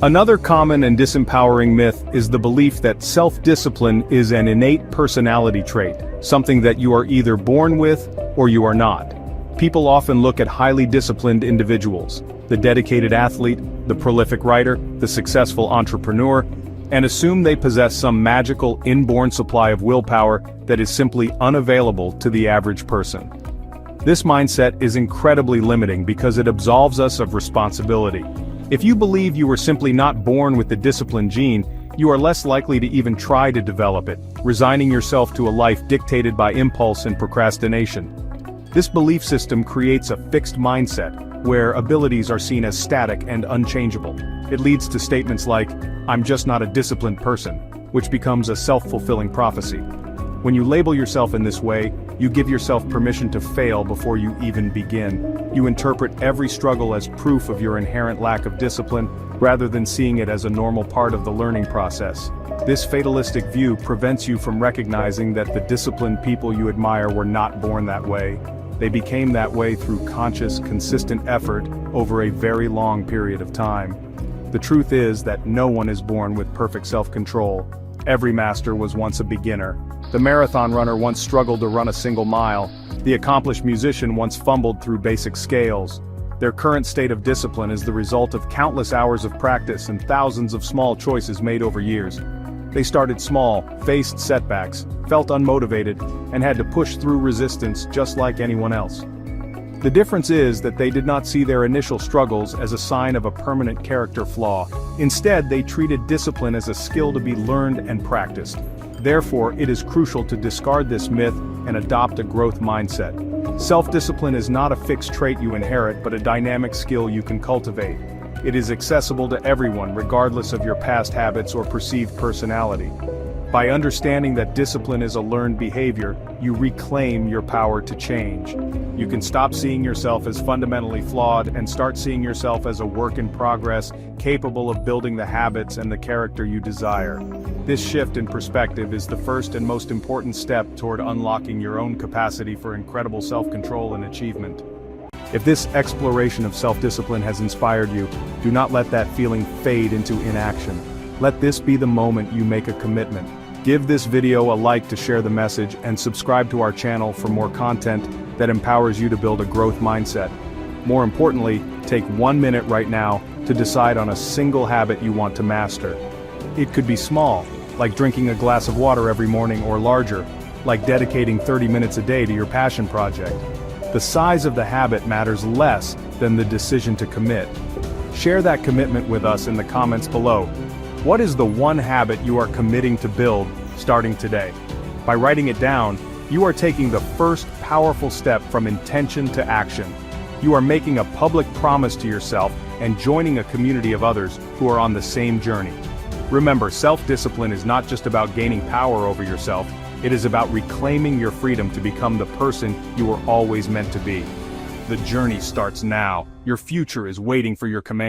Another common and disempowering myth is the belief that self-discipline is an innate personality trait, something that you are either born with or you are not. People often look at highly disciplined individuals, the dedicated athlete, the prolific writer, the successful entrepreneur, and assume they possess some magical inborn supply of willpower that is simply unavailable to the average person. This mindset is incredibly limiting because it absolves us of responsibility. If you believe you were simply not born with the discipline gene, you are less likely to even try to develop it, resigning yourself to a life dictated by impulse and procrastination. This belief system creates a fixed mindset, where abilities are seen as static and unchangeable. It leads to statements like, "I'm just not a disciplined person," which becomes a self-fulfilling prophecy. When you label yourself in this way, you give yourself permission to fail before you even begin. You interpret every struggle as proof of your inherent lack of discipline, rather than seeing it as a normal part of the learning process. This fatalistic view prevents you from recognizing that the disciplined people you admire were not born that way. They became that way through conscious, consistent effort over a very long period of time. The truth is that no one is born with perfect self-control. Every master was once a beginner. The marathon runner once struggled to run a single mile. The accomplished musician once fumbled through basic scales. Their current state of discipline is the result of countless hours of practice and thousands of small choices made over years. They started small, faced setbacks, felt unmotivated, and had to push through resistance just like anyone else. The difference is that they did not see their initial struggles as a sign of a permanent character flaw. Instead, they treated discipline as a skill to be learned and practiced. Therefore, it is crucial to discard this myth and adopt a growth mindset. Self-discipline is not a fixed trait you inherit, but a dynamic skill you can cultivate. It is accessible to everyone, regardless of your past habits or perceived personality. By understanding that discipline is a learned behavior, you reclaim your power to change. You can stop seeing yourself as fundamentally flawed and start seeing yourself as a work in progress, capable of building the habits and the character you desire. This shift in perspective is the first and most important step toward unlocking your own capacity for incredible self-control and achievement. If this exploration of self-discipline has inspired you, do not let that feeling fade into inaction. Let this be the moment you make a commitment. Give this video a like to share the message and subscribe to our channel for more content that empowers you to build a growth mindset. More importantly, take 1 minute right now to decide on a single habit you want to master. It could be small, like drinking a glass of water every morning, or larger, like dedicating 30 minutes a day to your passion project. The size of the habit matters less than the decision to commit. Share that commitment with us in the comments below. What is the one habit you are committing to build, starting today? By writing it down, you are taking the first powerful step from intention to action. You are making a public promise to yourself and joining a community of others who are on the same journey. Remember, self-discipline is not just about gaining power over yourself, it is about reclaiming your freedom to become the person you were always meant to be. The journey starts now. Your future is waiting for your command.